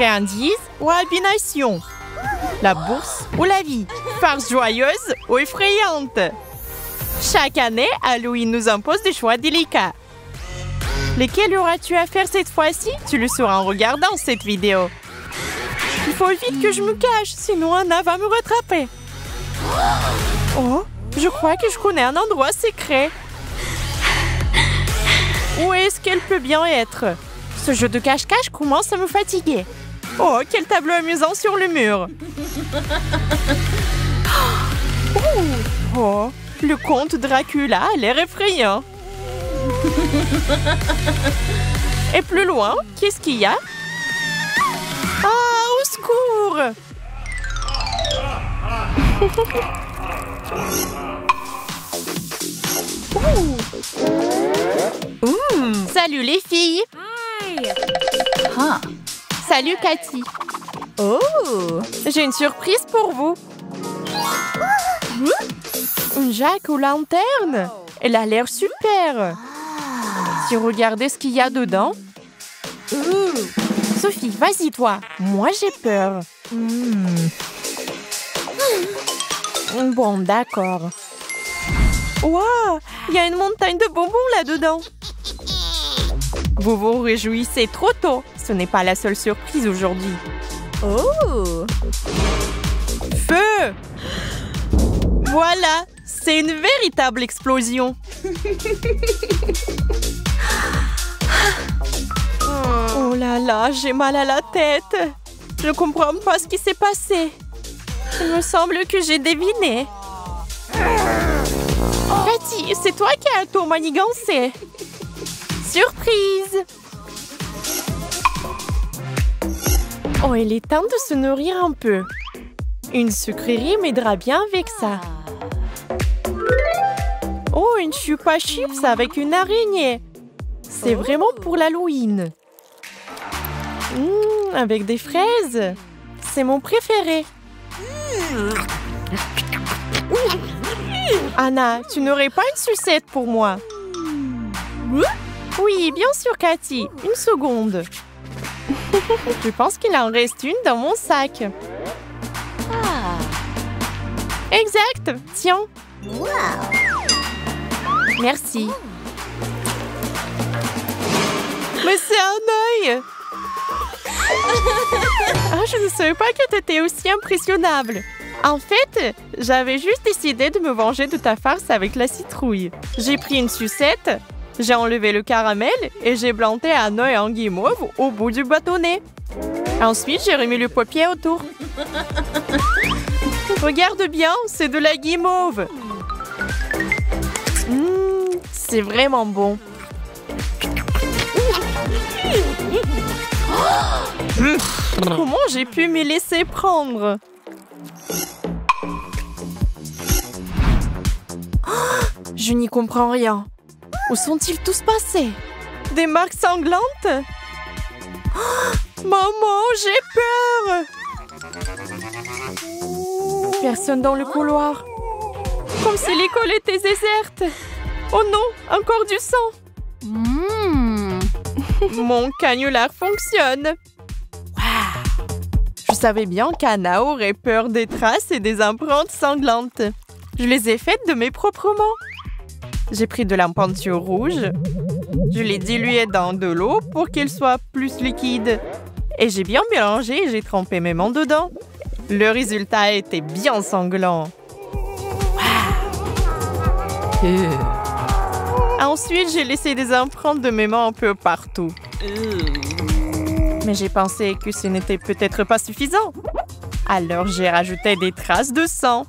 Friandise ou albination? La bourse ou la vie? Farce joyeuse ou effrayante? Chaque année, Halloween nous impose des choix délicats. Lesquels auras-tu à faire cette fois-ci? Tu le sauras en regardant cette vidéo. Il faut vite que je me cache, sinon Anna va me rattraper. Oh, je crois que je connais un endroit secret. Où est-ce qu'elle peut bien être? Ce jeu de cache-cache commence à me fatiguer. Oh, quel tableau amusant sur le mur. Oh, le comte Dracula a l'air effrayant. Et plus loin, qu'est-ce qu'il y a? Ah, au secours! Salut les filles! Salut Cathy! Oh! J'ai une surprise pour vous! Une jack-o'-lanterne! Elle a l'air super! Tu regardez ce qu'il y a dedans? Sophie, vas-y toi! Moi j'ai peur! Bon, d'accord. Waouh! Il y a une montagne de bonbons là-dedans! Vous vous réjouissez trop tôt. Ce n'est pas la seule surprise aujourd'hui. Oh! Feu! Voilà! C'est une véritable explosion. Oh là là, j'ai mal à la tête. Je ne comprends pas ce qui s'est passé. Il me semble que j'ai deviné. Cathy, c'est toi qui as tout manigancé. Surprise! Oh, il est temps de se nourrir un peu. Une sucrerie m'aidera bien avec ça. Oh, une chupa chips avec une araignée. C'est vraiment pour l'Halloween. Avec des fraises. C'est mon préféré. Anna, tu n'aurais pas une sucette pour moi? Oui, bien sûr, Cathy. Une seconde. Je pense qu'il en reste une dans mon sac. Exact. Tiens. Merci. Mais c'est un œil. Ah, je ne savais pas que tu étais aussi impressionnable. En fait, j'avais juste décidé de me venger de ta farce avec la citrouille. J'ai pris une sucette, j'ai enlevé le caramel et j'ai planté un œil en guimauve au bout du bâtonnet. Ensuite, j'ai remis le paupier autour. Regarde bien, c'est de la guimauve. C'est vraiment bon. Comment j'ai pu me laisser prendre? Je n'y comprends rien. Où sont-ils tous passés? Des marques sanglantes? Maman, j'ai peur! Personne dans le couloir. Comme si l'école était déserte. Oh non, encore du sang. Mon canular fonctionne. Je savais bien qu'Anna aurait peur des traces et des empreintes sanglantes. Je les ai faites de mes propres mains. J'ai pris de la peinture rouge. Je l'ai diluée dans de l'eau pour qu'elle soit plus liquide. Et j'ai bien mélangé et j'ai trempé mes mains dedans. Le résultat était bien sanglant. Ensuite, j'ai laissé des empreintes de mes mains un peu partout. Mais j'ai pensé que ce n'était peut-être pas suffisant. Alors, j'ai rajouté des traces de sang.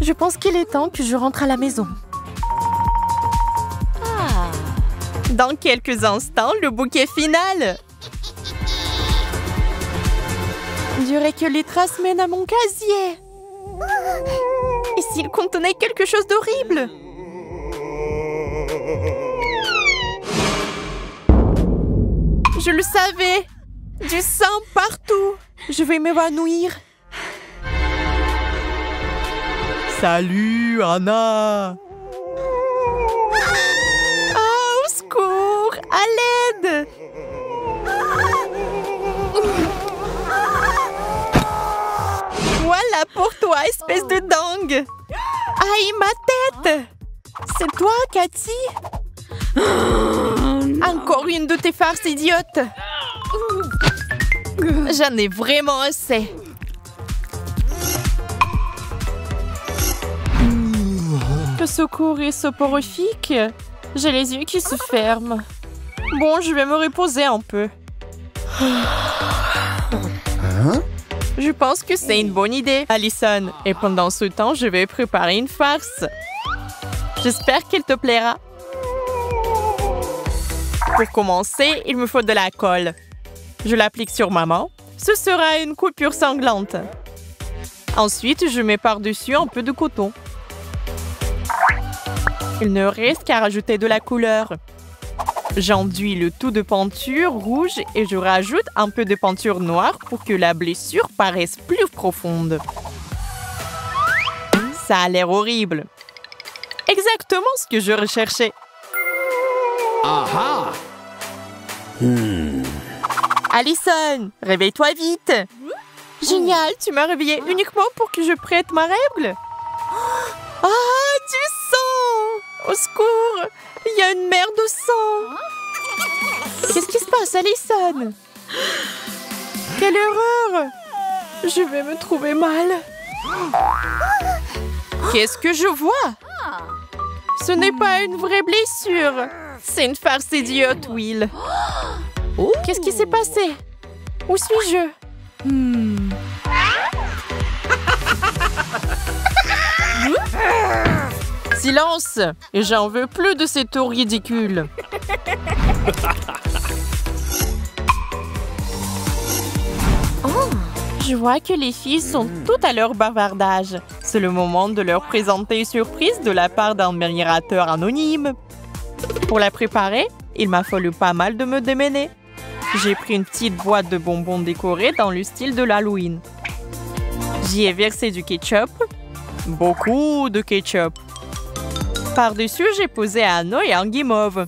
Je pense qu'il est temps que je rentre à la maison. Dans quelques instants, le bouquet final. On dirait que les traces mènent à mon casier. Et s'il contenait quelque chose d'horrible? Je le savais! Du sang partout! Je vais m'évanouir. Salut, Anna! Ah, au secours! À l'aide! l'aide! Voilà pour toi, espèce de dingue! Aïe, ma tête! C'est toi, Cathy? Encore une de tes farces idiotes! J'en ai vraiment assez! Que secours est soporifique! J'ai les yeux qui se ferment. Bon, je vais me reposer un peu. Je pense que c'est une bonne idée, Allison. Et pendant ce temps, je vais préparer une farce. J'espère qu'elle te plaira. Pour commencer, il me faut de la colle. Je l'applique sur ma main. Ce sera une coupure sanglante. Ensuite, je mets par-dessus un peu de coton. Il ne reste qu'à rajouter de la couleur. J'enduis le tout de peinture rouge et je rajoute un peu de peinture noire pour que la blessure paraisse plus profonde. Ça a l'air horrible. Exactement ce que je recherchais. Aha! Allison, réveille-toi vite. Génial, tu m'as réveillée uniquement pour que je prête ma règle. Ah, du sang! Au secours! Il y a une mer de sang! Qu'est-ce qui se passe, Allison? Quelle erreur! Je vais me trouver mal. Qu'est-ce que je vois? Ce n'est pas une vraie blessure. C'est une farce idiote, Will. Qu'est-ce qui s'est passé? Où suis-je? Silence! Et j'en veux plus de ces tours ridicules. Je vois que les filles sont toutes à leur bavardage. C'est le moment de leur présenter une surprise de la part d'un admirateur anonyme. Pour la préparer, il m'a fallu pas mal de me démener. J'ai pris une petite boîte de bonbons décorés dans le style de l'Halloween. J'y ai versé du ketchup. Beaucoup de ketchup. Par-dessus, j'ai posé un anneau et un guimauve.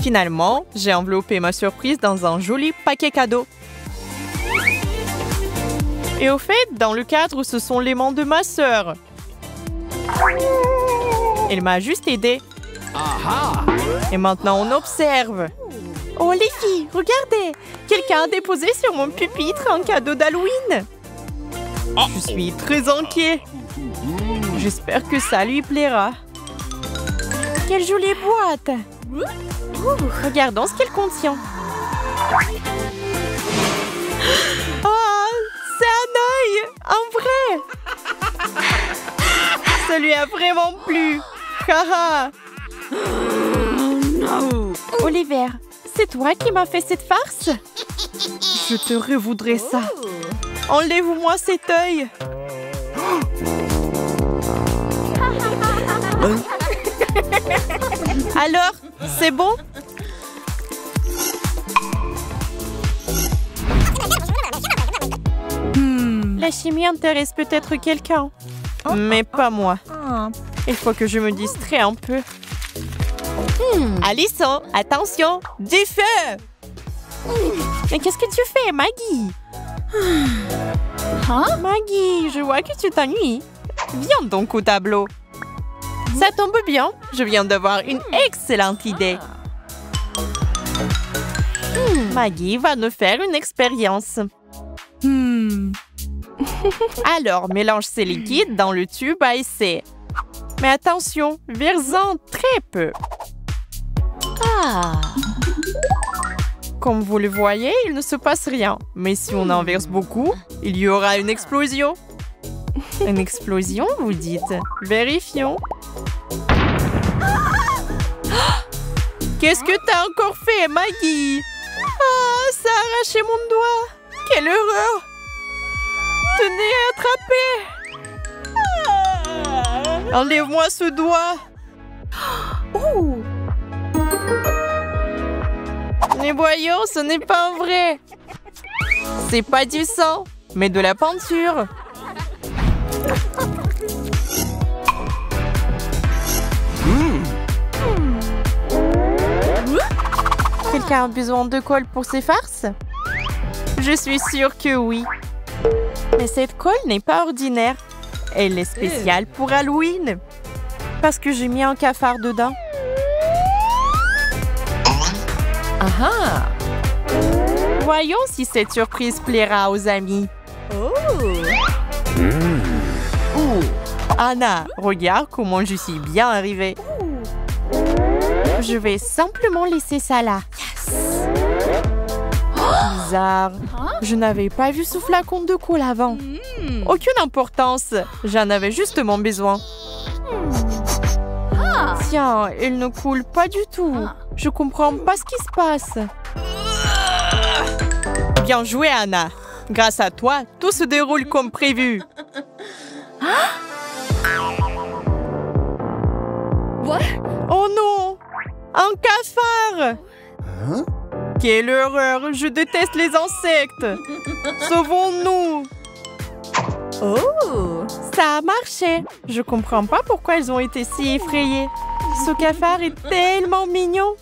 Finalement, j'ai enveloppé ma surprise dans un joli paquet cadeau. Et au fait, dans le cadre, ce sont les mains de ma sœur. Elle m'a juste aidé. Et maintenant, on observe. Oh, les filles, regardez! Quelqu'un a déposé sur mon pupitre un cadeau d'Halloween. Je suis très inquiet. J'espère que ça lui plaira. Quelle jolie boîte! Regardons ce qu'elle contient. Oh, c'est un œil! Un vrai! Ça lui a vraiment plu! Haha! Oliver, c'est toi qui m'as fait cette farce? Je te revoudrais ça. Enlève-moi cet œil. Alors, c'est bon? La chimie intéresse peut-être quelqu'un, mais pas moi. Il faut que je me distrais un peu. Allison, attention, du feu! Mais qu'est-ce que tu fais, Maggie? Maggie, je vois que tu t'ennuies. Viens donc au tableau. Ça tombe bien, je viens d'avoir une excellente idée. Maggie va nous faire une expérience. Alors, mélange ces liquides dans le tube à essai. Mais attention, verse-en très peu. Comme vous le voyez, il ne se passe rien. Mais si on en verse beaucoup, il y aura une explosion. Une explosion, vous dites? Vérifions. Qu'est-ce que t'as encore fait, Maggie? Ah, ça a arraché mon doigt. Quelle horreur! Tenez, attrapez! Enlève-moi ce doigt. Mais voyons, ce n'est pas vrai. C'est pas du sang, mais de la peinture. quelqu'un a besoin de colle pour ses farces? Je suis sûre que oui. Mais cette colle n'est pas ordinaire. Elle est spéciale pour Halloween. Parce que j'ai mis un cafard dedans. Ah! Voyons si cette surprise plaira aux amis. Anna, regarde comment je suis bien arrivée. Je vais simplement laisser ça là. Bizarre. Je n'avais pas vu ce flacon de colle avant. Aucune importance. J'en avais justement besoin. Tiens, il ne coule pas du tout. Je comprends pas ce qui se passe. Bien joué, Anna. Grâce à toi, tout se déroule comme prévu. Oh non! Un cafard! Quelle horreur! Je déteste les insectes! Sauvons-nous! Oh! Ça a marché! Je comprends pas pourquoi elles ont été si effrayées. Ce cafard est tellement mignon!